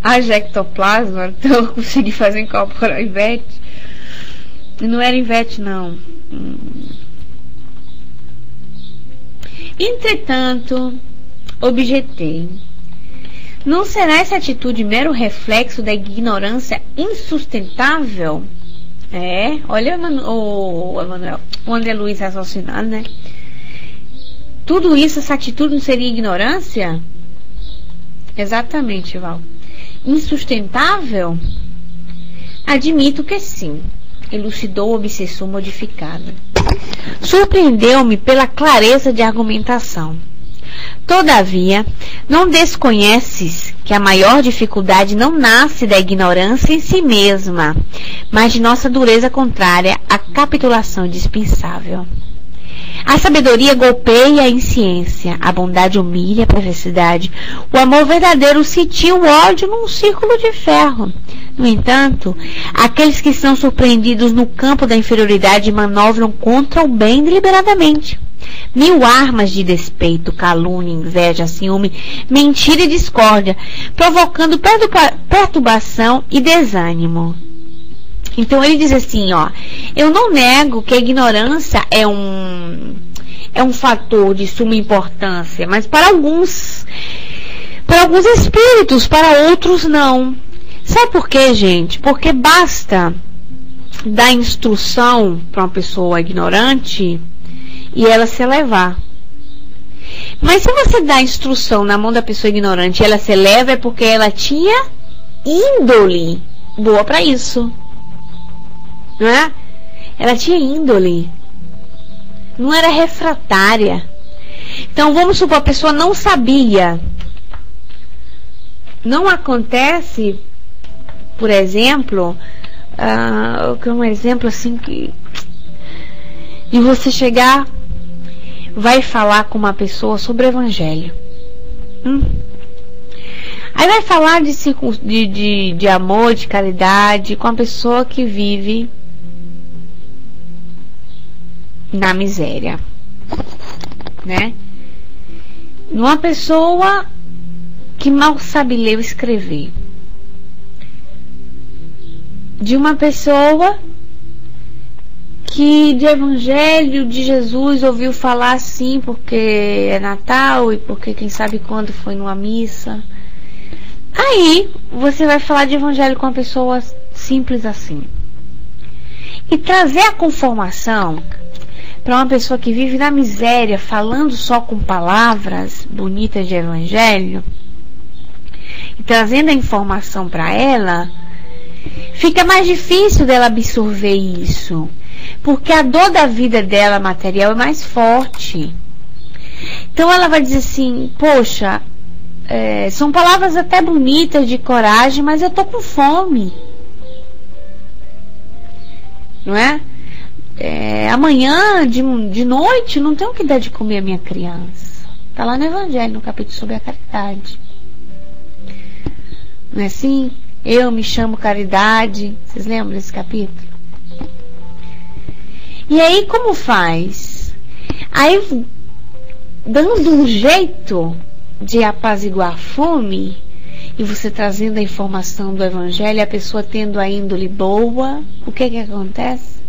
Speaker 1: Haja ectoplasma, então eu consegui fazer incorporar Ivete. Não era Ivete, não. Entretanto, objetei. Não será essa atitude mero reflexo da ignorância insustentável? Olha o André Luiz raciocinando, né? Tudo isso, essa atitude não seria ignorância? Exatamente, Val. Insustentável? Admito que sim, elucidou o obsessor modificado. Surpreendeu-me pela clareza de argumentação. Todavia, não desconheces que a maior dificuldade não nasce da ignorância em si mesma, mas de nossa dureza contrária à capitulação indispensável. A sabedoria golpeia a insciência, a bondade humilha a perversidade, o amor verdadeiro sitia o ódio num círculo de ferro. No entanto, aqueles que são surpreendidos no campo da inferioridade manobram contra o bem deliberadamente. 1000 armas de despeito, calúnia, inveja, ciúme, mentira e discórdia, provocando perturbação e desânimo. Então ele diz assim, ó, eu não nego que a ignorância é um fator de suma importância, mas para alguns espíritos, para outros não. Sabe por quê, gente? Porque basta dar instrução para uma pessoa ignorante e ela se elevar. Mas se você dá instrução na mão da pessoa ignorante e ela se eleva, é porque ela tinha índole boa para isso, não é? Ela tinha índole, não era refratária. Então vamos supor, a pessoa não sabia. Não acontece, por exemplo, um exemplo assim que de você chegar, vai falar com uma pessoa sobre o evangelho. Aí vai falar de amor, de caridade com a pessoa que vive na miséria, né? Numa pessoa que mal sabe ler ou escrever, de uma pessoa que de evangelho de Jesus ouviu falar assim porque é Natal e porque quem sabe quando foi numa missa. Aí você vai falar de evangelho com uma pessoa simples assim. E trazer a conformação para uma pessoa que vive na miséria, falando só com palavras bonitas de evangelho, e trazendo a informação para ela, fica mais difícil dela absorver isso, porque a dor da vida dela material é mais forte. Então ela vai dizer assim, poxa, são palavras até bonitas de coragem, mas eu tô com fome, não é? Amanhã de noite não tenho o que dar de comer a minha criança. Está lá no Evangelho, no capítulo sobre a caridade. Não é assim? Eu me chamo Caridade. Vocês lembram desse capítulo? E aí como faz? Aí, dando um jeito de apaziguar a fome, e você trazendo a informação do Evangelho, a pessoa tendo a índole boa, o que acontece?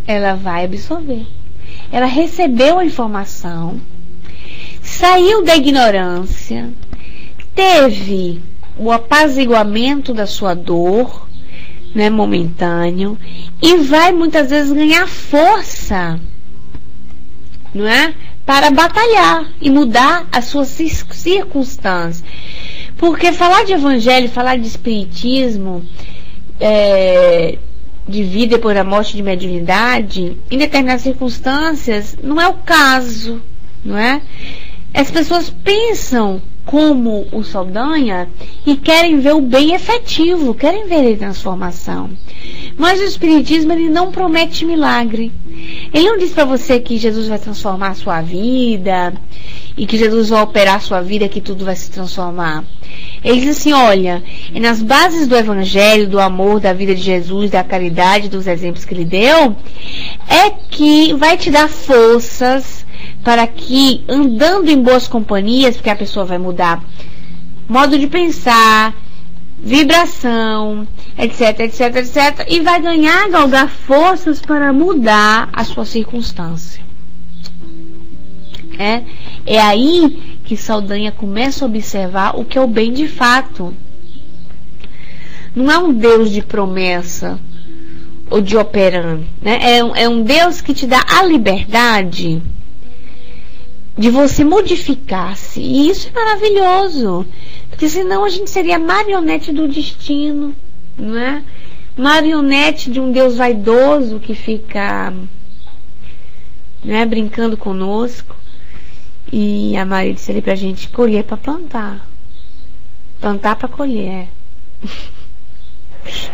Speaker 1: Ela vai absorver. Ela recebeu a informação, saiu da ignorância, teve o apaziguamento da sua dor, né, momentâneo, e vai muitas vezes ganhar força, não é? Para batalhar e mudar as suas circunstâncias. Porque falar de evangelho, falar de espiritismo, de vida depois da morte, de mediunidade, em determinadas circunstâncias, não é o caso, não é? As pessoas pensam como o Saldanha e querem ver o bem efetivo, querem ver a transformação. Mas o Espiritismo, ele não promete milagre. Ele não diz para você que Jesus vai transformar a sua vida e que Jesus vai operar a sua vida, que tudo vai se transformar. Ele diz assim, olha, é nas bases do Evangelho, do amor, da vida de Jesus, da caridade, dos exemplos que ele deu, é que vai te dar forças para que, andando em boas companhias, porque a pessoa vai mudar modo de pensar, vibração, etc, etc, etc, e vai galgar forças para mudar a sua circunstância. É aí que Saldanha começa a observar o que é o bem de fato. Não é um Deus de promessa ou de operando, né? É um Deus que te dá a liberdade de você modificar-se. E isso é maravilhoso, porque senão a gente seria marionete do destino, não é? Marionete de um Deus vaidoso que fica, né, brincando conosco. E a Maria disse ali pra gente colher para plantar. Plantar para colher.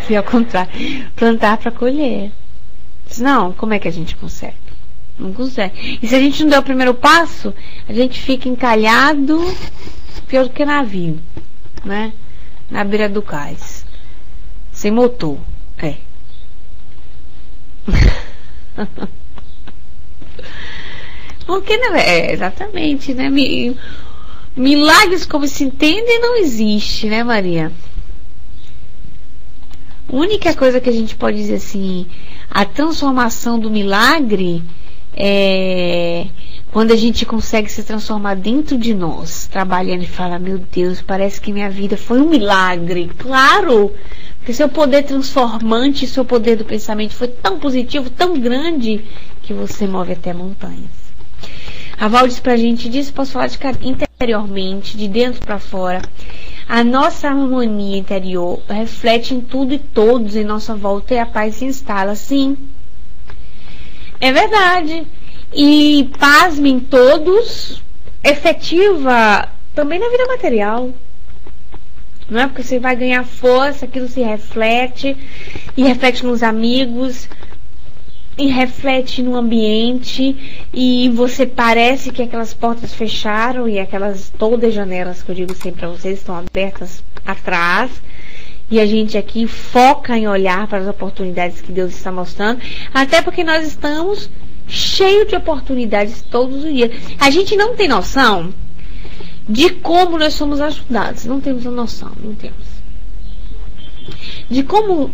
Speaker 1: E ao contrário, plantar para colher. Não, como é que a gente consegue? Não consegue. E se a gente não der o primeiro passo, a gente fica encalhado, pior do que navio, né? Na beira do cais. Sem motor. Porque, né, exatamente, né? Milagres como se entendem não existe, né, Maria? A única coisa que a gente pode dizer assim, a transformação do milagre é quando a gente consegue se transformar dentro de nós, trabalhando e falar, meu Deus, parece que minha vida foi um milagre. Claro, Porque seu poder transformante, seu poder do pensamento foi tão positivo, tão grande, que você move até montanhas. A Val diz pra gente disso, posso falar de interiormente, de dentro para fora. A nossa harmonia interior reflete em tudo e todos em nossa volta e a paz se instala. Sim, é verdade. E pasmem todos, efetiva também na vida material. Não é porque você vai ganhar força, aquilo se reflete, e reflete nos amigos, e reflete no ambiente, e você parece que aquelas portas fecharam, e aquelas todas as janelas que eu digo sempre para vocês estão abertas atrás, e a gente aqui foca em olhar para as oportunidades que Deus está mostrando, até porque nós estamos cheios de oportunidades todos os dias. A gente não tem noção de como nós somos ajudados. Não temos a noção, não temos. De como,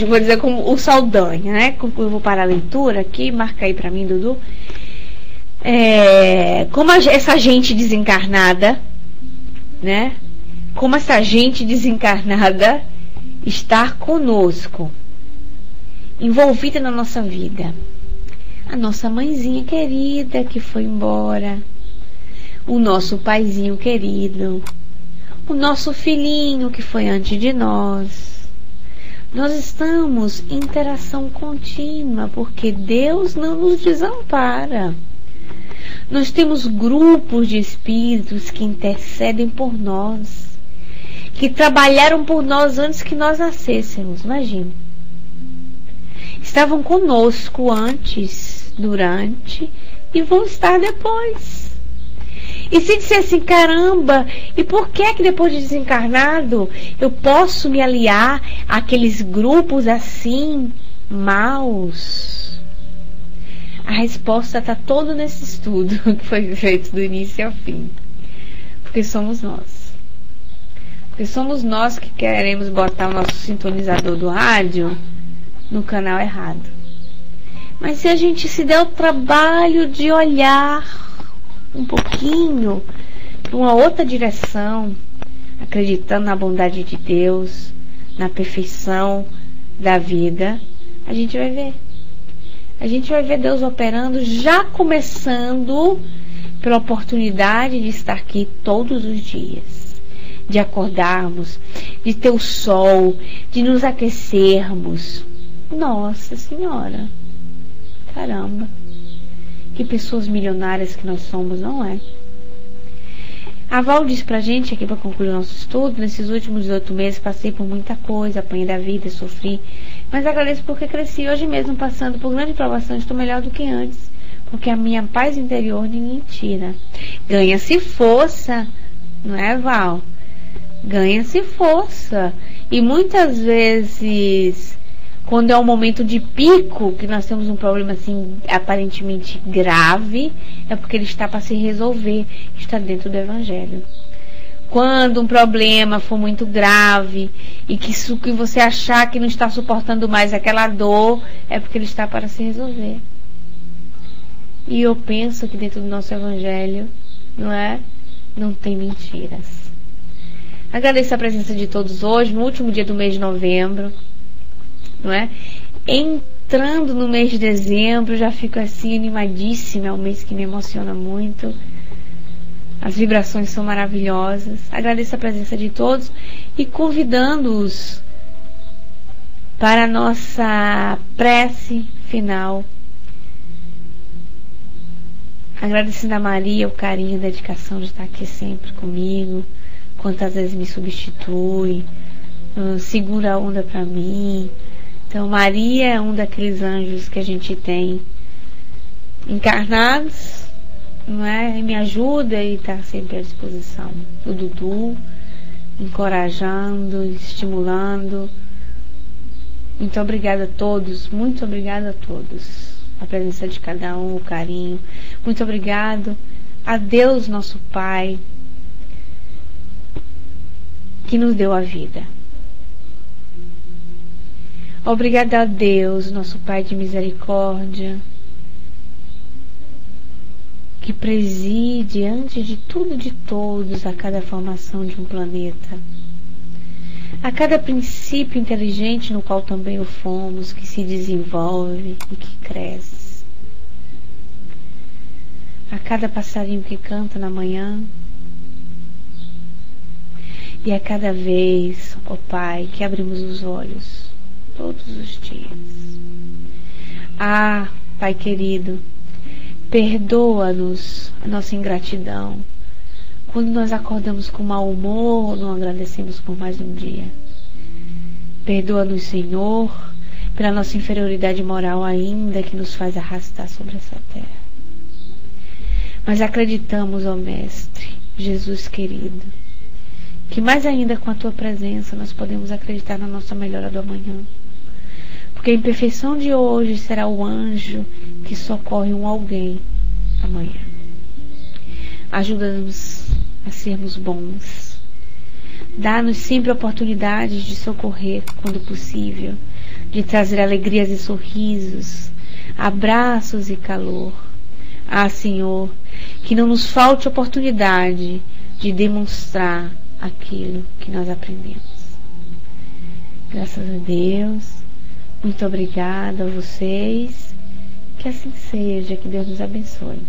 Speaker 1: vou dizer como o Saldanha, né? Eu vou parar a leitura aqui, marca aí pra mim, Dudu. Como essa gente desencarnada, né? Como essa gente desencarnada está conosco, envolvida na nossa vida. A nossa mãezinha querida que foi embora, o nosso paizinho querido, o nosso filhinho que foi antes de nós. Nós estamos em interação contínua, porque Deus não nos desampara. Nós temos grupos de espíritos que intercedem por nós, que trabalharam por nós antes que nós nascêssemos. Imagine. Estavam conosco antes, durante e vão estar depois. E se disser assim, caramba, e por que depois de desencarnado eu posso me aliar àqueles grupos assim, maus? A resposta está toda nesse estudo que foi feito do início ao fim. Porque somos nós. Porque somos nós que queremos botar o nosso sintonizador do rádio no canal errado. Mas se a gente se der o trabalho de olhar um pouquinho para uma outra direção, acreditando na bondade de Deus, na perfeição da vida, a gente vai ver. A gente vai ver Deus operando, já começando pela oportunidade de estar aqui todos os dias, de acordarmos, de ter o sol, de nos aquecermos. Nossa Senhora, caramba, que pessoas milionárias que nós somos, não é? A Val diz pra gente, aqui para concluir o nosso estudo, nesses últimos 18 meses passei por muita coisa, apanhei da vida, sofri, mas agradeço porque cresci. Hoje mesmo, passando por grande provação, estou melhor do que antes, porque a minha paz interior ninguém tira. Ganha-se força, não é, Val? Ganha-se força. E muitas vezes, quando é um momento de pico, que nós temos um problema assim aparentemente grave, é porque ele está para se resolver, está dentro do Evangelho. Quando um problema for muito grave e que você achar que não está suportando mais aquela dor, é porque ele está para se resolver. E eu penso que dentro do nosso Evangelho, não é? Não tem mentiras. Agradeço a presença de todos hoje, no último dia do mês de novembro, não é? Entrando no mês de dezembro, já fico assim animadíssima, é um mês que me emociona muito. As vibrações são maravilhosas. Agradeço a presença de todos e convidando-os para a nossa prece final. Agradecendo a Maria o carinho e a dedicação de estar aqui sempre comigo. Quantas vezes me substitui, segura a onda para mim. Então Maria é um daqueles anjos que a gente tem encarnados, não é? E me ajuda e está sempre à disposição. O Dudu, encorajando, estimulando. Muito obrigada a todos, muito obrigada a todos. A presença de cada um, o carinho. Muito obrigado a Deus, nosso Pai, que nos deu a vida. Obrigada a Deus, nosso Pai de misericórdia, que preside, antes de tudo e de todos, a cada formação de um planeta. a cada princípio inteligente no qual também o fomos, que se desenvolve e que cresce, a cada passarinho que canta na manhã, e a cada vez, ó Pai, que abrimos os olhos todos os dias. Ah, Pai querido, perdoa-nos a nossa ingratidão, quando nós acordamos com mau humor, não agradecemos por mais um dia. Perdoa-nos, Senhor, pela nossa inferioridade moral ainda, que nos faz arrastar sobre essa terra. Mas acreditamos, ó Mestre, Jesus querido, que mais ainda com a Tua presença nós podemos acreditar na nossa melhora do amanhã. Porque a imperfeição de hoje será o anjo que socorre um alguém amanhã. Ajuda-nos a sermos bons. Dá-nos sempre oportunidades de socorrer quando possível, de trazer alegrias e sorrisos, abraços e calor. Ah, Senhor, que não nos falte oportunidade de demonstrar aquilo que nós aprendemos. Graças a Deus, muito obrigada a vocês, que assim seja, que Deus nos abençoe,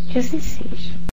Speaker 1: que assim seja.